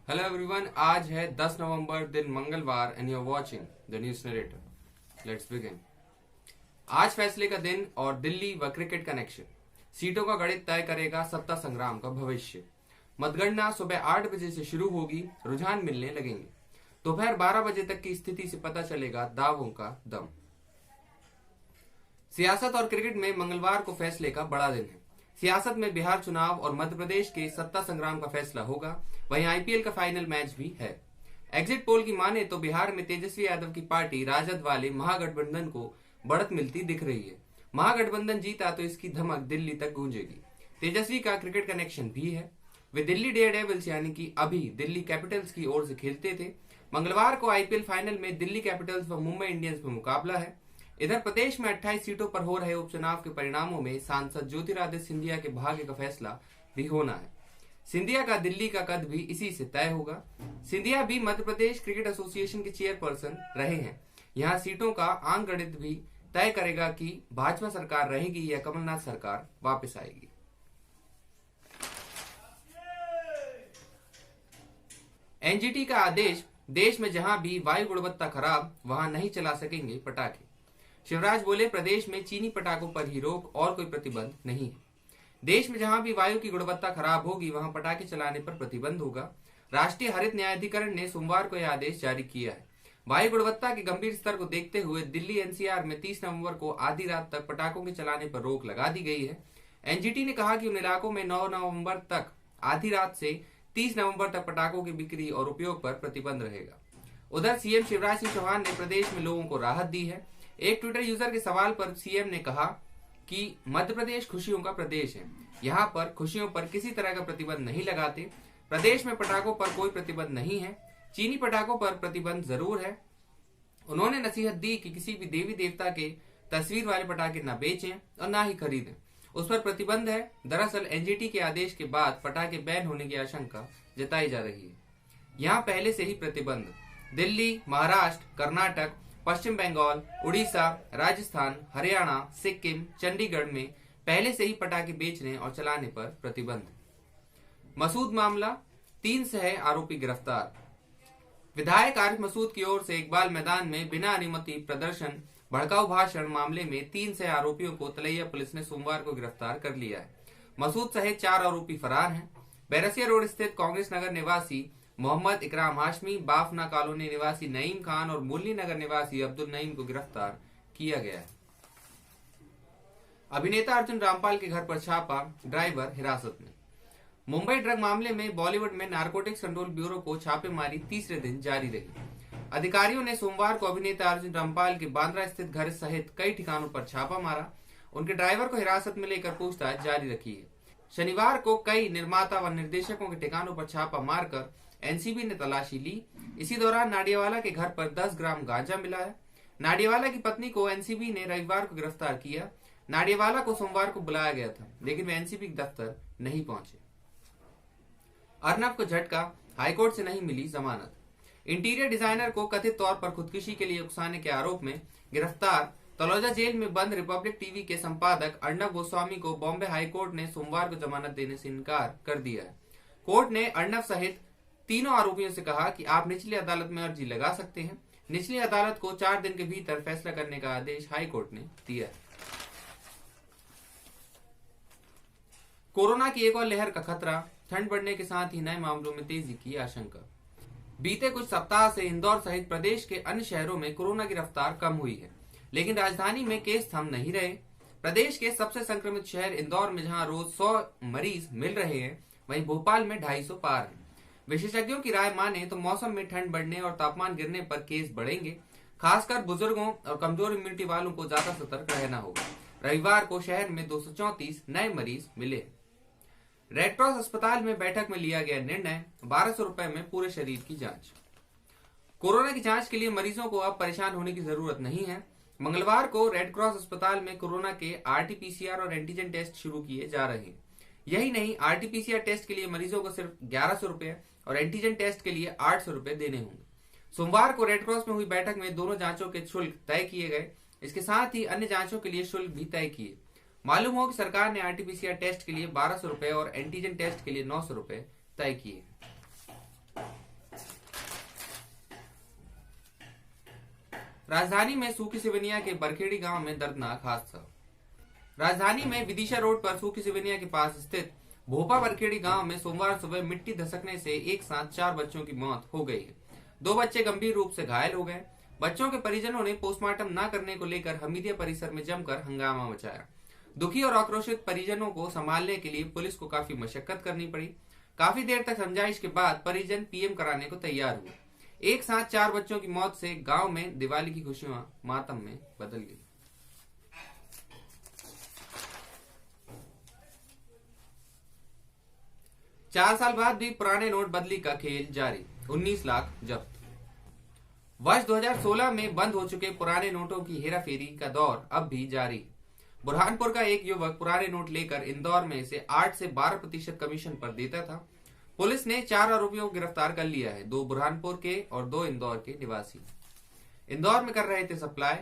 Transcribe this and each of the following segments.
Hello everyone, आज है 10 नवंबर दिन मंगलवार and you are watching the news narrator. Let's begin. आज फैसले का दिन और दिल्ली व क्रिकेट कनेक्शन। सीटों का गणित तय करेगा सत्ता संग्राम का भविष्य। मतगणना सुबह 8 बजे से शुरू होगी, रुझान मिलने लगेंगे। दोपहर 12 बजे तक की स्थिति से पता चलेगा दावों का दम। सियासत और क्रिकेट में मंगलवार को फैसले का बड़ा दिन है। सियासत में बिहार चुनाव और मध्य प्रदेश के सत्ता संग्राम का फैसला होगा। वहीं आईपीएल का फाइनल मैच भी है। एग्जिट पोल की माने तो बिहार में तेजस्वी यादव की पार्टी राजद वाले महागठबंधन को बढ़त मिलती दिख रही है। महागठबंधन जीता तो इसकी धमक दिल्ली तक गूंजेगी। तेजस्वी का क्रिकेट कनेक्शन भी है। वे दिल्ली डेयरडेविल्स यानी कि अभी दिल्ली कैपिटल्स की ओर से खेलते थे। मंगलवार को आईपीएल फाइनल में दिल्ली कैपिटल्स व मुंबई इंडियंस में मुकाबला है। इधर प्रदेश में 28 सीटों पर हो रहे उपचुनाव के परिणामों में सांसद ज्योतिरादित्य सिंधिया के भाग्य का फैसला भी होना है। सिंधिया का दिल्ली का कद भी इसी से तय होगा। सिंधिया भी मध्य प्रदेश क्रिकेट एसोसिएशन के चेयरपर्सन रहे हैं। यहाँ सीटों का आंक गणित भी तय करेगा कि भाजपा सरकार रहेगी या कमलनाथ सरकार वापस आएगी। एनजीटी का आदेश, देश में जहां भी वायु गुणवत्ता खराब वहां नहीं चला सकेंगे पटाखे। शिवराज बोले, प्रदेश में चीनी पटाखों पर ही रोक और कोई प्रतिबंध नहीं है। देश में जहां भी वायु की गुणवत्ता खराब होगी वहां पटाखे चलाने पर प्रतिबंध होगा। राष्ट्रीय हरित न्यायाधिकरण ने सोमवार को यह आदेश जारी किया है। वायु गुणवत्ता के गंभीर स्तर को देखते हुए दिल्ली एनसीआर में 30 नवंबर को आधी रात तक पटाखों के चलाने पर रोक लगा दी गई है। एनजीटी ने कहा कि उन इलाकों में 9 नवंबर तक आधी रात से 30 नवंबर तक पटाखों की बिक्री और उपयोग पर प्रतिबंध रहेगा। उधर सीएम शिवराज सिंह चौहान ने प्रदेश में लोगों को राहत दी है। एक ट्विटर यूजर के सवाल पर सीएम ने कहा कि मध्य प्रदेश खुशियों का प्रदेश है। यहाँ पर खुशियों पर किसी तरह का प्रतिबंध नहीं लगाते। प्रदेश में पटाखों पर कोई प्रतिबंध नहीं है। चीनी पटाखों पर प्रतिबंध जरूर है। उन्होंने नसीहत दी कि किसी भी देवी देवता के तस्वीर वाले पटाखे न बेचें और न ही खरीदें, उस पर प्रतिबंध है। दरअसल एनजीटी के आदेश के बाद पटाखे बैन होने की आशंका जताई जा रही है। यहाँ पहले से ही प्रतिबंध दिल्ली, महाराष्ट्र, कर्नाटक, पश्चिम बंगाल, उड़ीसा, राजस्थान, हरियाणा, सिक्किम, चंडीगढ़ में पहले से ही पटाखे बेचने और चलाने पर प्रतिबंध। मसूद मामला, 3 सह आरोपी गिरफ्तार। विधायक आरिफ मसूद की ओर से इकबाल मैदान में बिना अनुमति प्रदर्शन, भड़काऊ भाषण मामले में 3 सह आरोपियों को तलैया पुलिस ने सोमवार को गिरफ्तार कर लिया है। मसूद सहित 4 आरोपी फरार हैं। बैरसिया रोड स्थित कांग्रेस नगर निवासी मोहम्मद इकराम हाशमी, बाफना कॉलोनी निवासी नईम खान और मुरली नगर निवासी अब्दुल नईम को गिरफ्तार किया गया है। अभिनेता अर्जुन रामपाल के घर पर छापा, ड्राइवर हिरासत में। मुंबई ड्रग मामले में बॉलीवुड में नारकोटिक्स कंट्रोल ब्यूरो को छापेमारी तीसरे दिन जारी रही। अधिकारियों ने सोमवार को अभिनेता अर्जुन रामपाल के बांद्रा स्थित घर सहित कई ठिकानों पर छापा मारा। उनके ड्राइवर को हिरासत में लेकर पूछताछ जारी रखी है। शनिवार को कई निर्माता व निर्देशकों के ठिकानों पर छापा मारकर एनसीबी ने तलाशी ली। इसी दौरान नाडियावाला के घर पर 10 ग्राम गांजा मिला है। नाडियावाला की पत्नी को एनसीबी ने रविवार को गिरफ्तार किया। नाडियावाला को सोमवार को बुलाया गया था, लेकिन वे एनसीबी के दफ्तर नहीं पहुंचे। अर्नब को झटका, हाईकोर्ट से नहीं मिली जमानत। इंटीरियर डिजाइनर को कथित तौर पर खुदकुशी के लिए उकसाने के आरोप में गिरफ्तार तलौजा जेल में बंद रिपब्लिक टीवी के संपादक अर्नब गोस्वामी को बॉम्बे हाईकोर्ट ने सोमवार को जमानत देने से इनकार कर दिया है। कोर्ट ने अर्नब सहित तीनों आरोपियों से कहा कि आप निचली अदालत में अर्जी लगा सकते हैं। निचली अदालत को 4 दिन के भीतर फैसला करने का आदेश हाईकोर्ट ने दिया है। कोरोना की एक और लहर का खतरा, ठंड बढ़ने के साथ ही नए मामलों में तेजी की आशंका। बीते कुछ सप्ताह से इंदौर सहित प्रदेश के अन्य शहरों में कोरोना की रफ्तार कम हुई है, लेकिन राजधानी में केस थम नहीं रहे। प्रदेश के सबसे संक्रमित शहर इंदौर में जहां रोज 100 मरीज मिल रहे हैं, वहीं भोपाल में 250 पार है। विशेषज्ञों की राय माने तो मौसम में ठंड बढ़ने और तापमान गिरने पर केस बढ़ेंगे। खासकर बुजुर्गों और कमजोर इम्यूनिटी वालों को ज्यादा सतर्क रहना होगा। रविवार को शहर में 234 नए मरीज मिले। रेड क्रॉस अस्पताल में बैठक में लिया गया निर्णय, 1200 रुपए में पूरे शरीर की जांच। कोरोना की जांच के लिए मरीजों को अब परेशान होने की जरूरत नहीं है। मंगलवार को रेड क्रॉस अस्पताल में कोरोना के आरटीपीसीआर और एंटीजन टेस्ट शुरू किए जा रहे हैं। यही नहीं, आरटीपीसीआर टेस्ट के लिए मरीजों को सिर्फ 1100 रुपए और एंटीजन टेस्ट के लिए 800 रुपए देने होंगे। सोमवार को रेड क्रॉस में हुई बैठक में दोनों जांचों के शुल्क तय किए गए। इसके साथ ही अन्य जांचों के लिए शुल्क भी तय किए। मालूम हो कि सरकार ने आरटीपीसीआर टेस्ट के लिए 1200 रुपए और एंटीजन टेस्ट के लिए 900 रुपए तय किए। राजधानी में सूखी सिवनिया के बरखेड़ी गांव में दर्दनाक हादसा। राजधानी में विदिशा रोड पर सूखी सिवनिया के पास स्थित भोपा बरखेड़ी गांव में सोमवार सुबह मिट्टी धसकने से एक साथ 4 बच्चों की मौत हो गई है। 2 बच्चे गंभीर रूप से घायल हो गए। बच्चों के परिजनों ने पोस्टमार्टम न करने को लेकर हमीदिया परिसर में जमकर हंगामा मचाया। दुखी और आक्रोशित परिजनों को संभालने के लिए पुलिस को काफी मशक्कत करनी पड़ी। काफी देर तक समझाइश के बाद परिजन पीएम कराने को तैयार हुए। एक साथ 4 बच्चों की मौत से गांव में दिवाली की खुशियां मातम में बदल गई। चार साल बाद भी पुराने नोट बदली का खेल जारी, 19 लाख जब्त। वर्ष 2016 में बंद हो चुके पुराने नोटों की हेराफेरी का दौर अब भी जारी। बुरहानपुर का एक युवक पुराने नोट लेकर इंदौर में इसे 8 से 12% कमीशन पर देता था। पुलिस ने 4 आरोपियों को गिरफ्तार कर लिया है, 2 बुरहानपुर के और 2 इंदौर के निवासी। इंदौर में कर रहे थे सप्लाई।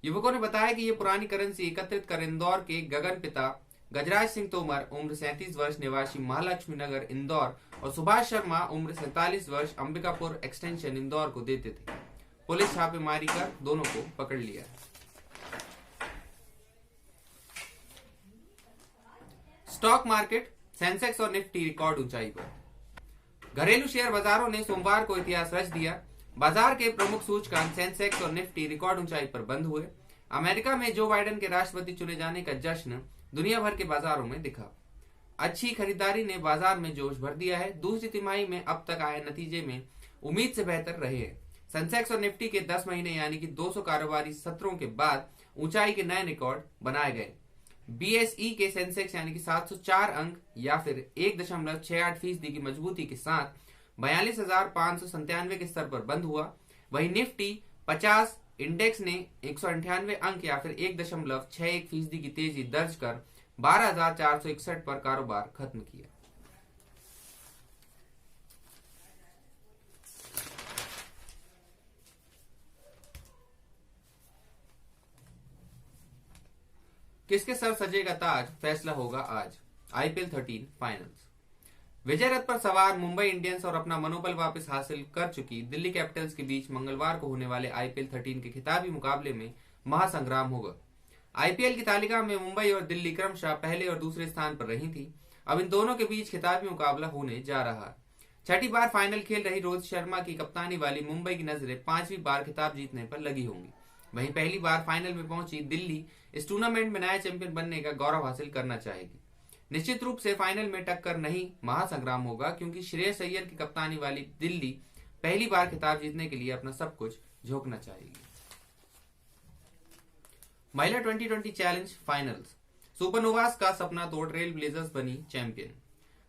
युवकों ने बताया कि ये पुरानी करेंसी एकत्रित कर इंदौर के गगन पिता गजराज सिंह तोमर उम्र 37 वर्ष निवासी महालक्ष्मी नगर इंदौर और सुभाष शर्मा उम्र 47 वर्ष अंबिकापुर एक्सटेंशन इंदौर को देते थे। पुलिस छापेमारी कर दोनों को पकड़ लिया। स्टॉक मार्केट, सेंसेक्स और निफ्टी रिकॉर्ड ऊंचाई पर। घरेलू शेयर बाजारों ने सोमवार को इतिहास रच दिया। बाजार के प्रमुख सूचकांक सेंसेक्स और निफ्टी रिकॉर्ड ऊंचाई पर बंद हुए। अमेरिका में जो बाइडेन के राष्ट्रपति चुने जाने का जश्न दुनिया भर के बाजारों में दिखा। अच्छी खरीदारी ने बाजार में जोश भर दिया है। दूसरी तिमाही में अब तक आए नतीजे में उम्मीद से बेहतर रहे हैं। सेंसेक्स और निफ्टी के 10 महीने यानी कि 200 कारोबारी सत्रों के बाद ऊंचाई के नए रिकॉर्ड बनाए गए। बीएसई के सेंसेक्स यानी कि 704 अंक या फिर 1.68% की मजबूती के साथ 42,597 के स्तर पर बंद हुआ। वहीं निफ्टी 50 इंडेक्स ने 198 अंक या फिर 1.61% की तेजी दर्ज कर 12,461 पर कारोबार खत्म किया। किसके सर सजेगा ताज, फैसला होगा आज। IPL 13 finals. विजय रथ पर सवार मुंबई इंडियंस और अपना मनोबल वापस हासिल कर चुकी दिल्ली कैपिटल्स के बीच मंगलवार को होने वाले आईपीएल 13 के खिताबी मुकाबले में महासंग्राम होगा। आईपीएल की तालिका में मुंबई और दिल्ली क्रमशः पहले और दूसरे स्थान पर रही थी। अब इन दोनों के बीच खिताबी मुकाबला होने जा रहा है। छठी बार फाइनल खेल रही रोहित शर्मा की कप्तानी वाली मुंबई की नजरें 5वीं बार खिताब जीतने पर लगी होंगी। वहीं पहली बार फाइनल में पहुंची दिल्ली इस टूर्नामेंट में नया चैंपियन बनने का गौरव हासिल करना चाहेगी। निश्चित रूप से फाइनल में टक्कर नहीं, महासंग्राम होगा, क्योंकि श्रेयस अय्यर की कप्तानी वाली दिल्ली पहली बार खिताब जीतने के लिए अपना सब कुछ झोंकना चाहेगी। महिला 2020 चैलेंज फाइनल्स। सुपरनोवास का सपना तोड़ ट्रेल ब्लेजर्स बनी चैंपियन।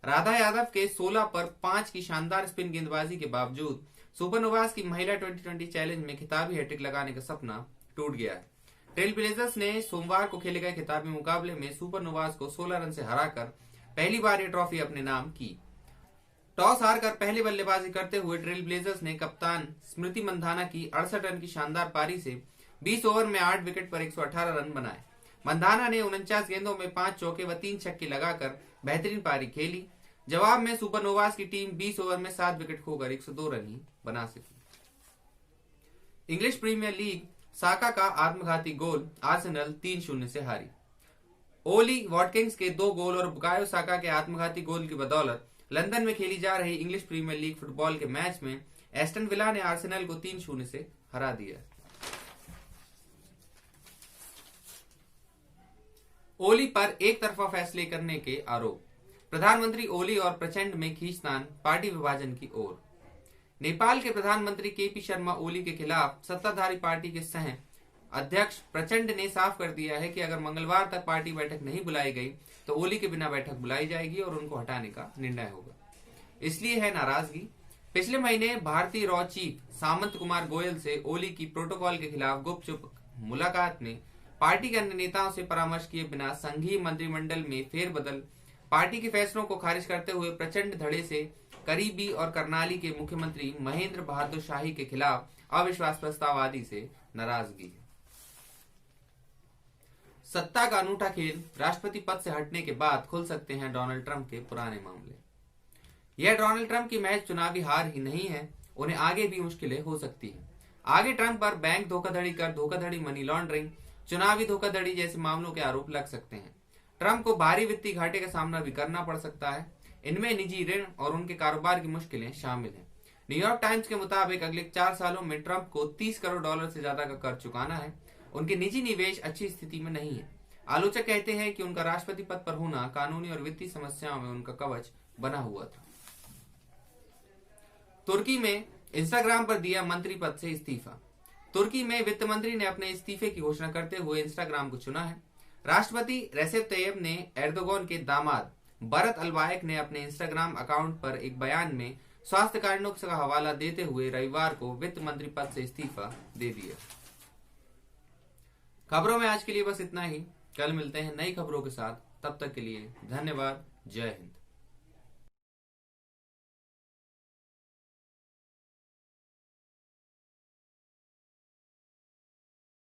राधा यादव के 16 पर 5 की शानदार स्पिन गेंदबाजी के बावजूद सुपरनोवास की महिला 2020 चैलेंज में खिताबी हैट्रिक लगाने का सपना टूट गया है। ट्रेल ब्लेजर्स ने सोमवार को खेले गए खिताबी मुकाबले में सुपरनोवास को 16 रन से हराकर पहली बार ये ट्रॉफी अपने नाम की। टॉस हारकर पहले बल्लेबाजी करते हुए ट्रेल ब्लेजर्स ने कप्तान स्मृति मंधाना की 68 रन की शानदार पारी से 20 ओवर में 8 विकेट पर 118 रन बनाए। मंधाना ने 49 गेंदों में 5 चौके व 3 छक्के लगाकर बेहतरीन पारी खेली। जवाब में सुपरनोवास की टीम 20 ओवर में 7 विकेट खोकर 102 रन ही बना सकी। इंग्लिश प्रीमियर लीग, साका का आत्मघाती गोल, आर्सेनल 3-0 से हारी। ओली वॉटकिंस के 2 गोल और बुकायो साका के आत्मघाती गोल की बदौलत लंदन में खेली जा रही इंग्लिश प्रीमियर लीग फुटबॉल के मैच में एस्टन विला ने आर्सेनल को 3-0 से हरा दिया। ओली पर एक तरफा फैसले करने के आरोप। प्रधानमंत्री ओली और प्रचंड में खींचतान, पार्टी विभाजन की ओर। नेपाल के प्रधानमंत्री केपी शर्मा ओली के खिलाफ सत्ताधारी पार्टी के सह अध्यक्ष प्रचंड ने साफ कर दिया है कि अगर मंगलवार तक पार्टी बैठक नहीं बुलाई गई तो ओली के बिना बैठक बुलाई जाएगी और उनको हटाने का निर्णय होगा। इसलिए है नाराजगी। पिछले महीने भारतीय रॉ चीफ सामंत कुमार गोयल से ओली की प्रोटोकॉल के खिलाफ गुपचुप मुलाकात में पार्टी के अन्य नेताओं से परामर्श किए बिना संघीय मंत्रिमंडल में फेरबदल, पार्टी के फैसलों को खारिज करते हुए प्रचंड धड़े से करीबी और करनाली के मुख्यमंत्री महेंद्र बहादुर शाही के खिलाफ अविश्वास प्रस्ताव आदि से नाराजगी है। सत्ता का अनूठा खेल, राष्ट्रपति पद से हटने के बाद खुल सकते हैं डोनाल्ड ट्रंप के पुराने मामले। यह डोनाल्ड ट्रंप की महज चुनावी हार ही नहीं है, उन्हें आगे भी मुश्किलें हो सकती हैं। आगे ट्रंप पर बैंक धोखाधड़ी कर धोखाधड़ी, मनी लॉन्ड्रिंग, चुनावी धोखाधड़ी जैसे मामलों के आरोप लग सकते हैं। ट्रंप को भारी वित्तीय घाटे का सामना भी करना पड़ सकता है। इनमें निजी ऋण और उनके कारोबार की मुश्किलें शामिल हैं। न्यूयॉर्क टाइम्स के मुताबिक अगले 4 सालों में ट्रंप को $30 करोड़ से ज्यादा का कर्ज चुकाना है। उनके निजी निवेश अच्छी स्थिति में नहीं है। आलोचक कहते हैं कि उनका राष्ट्रपति पद पर होना कानूनी और वित्तीय समस्याओं में उनका कवच बना हुआ था। तुर्की में इंस्टाग्राम पर दिया मंत्री पद से इस्तीफा। तुर्की में वित्त मंत्री ने अपने इस्तीफे की घोषणा करते हुए इंस्टाग्राम को चुना है। राष्ट्रपति रेसेप तैयब ने एर्दोगन के दामाद बरत अलबायक ने अपने इंस्टाग्राम अकाउंट पर एक बयान में स्वास्थ्य कारणों का हवाला देते हुए रविवार को वित्त मंत्री पद से इस्तीफा दे दिया। खबरों में आज के लिए बस इतना ही। कल मिलते हैं नई खबरों के साथ। तब तक के लिए धन्यवाद। जय हिंद।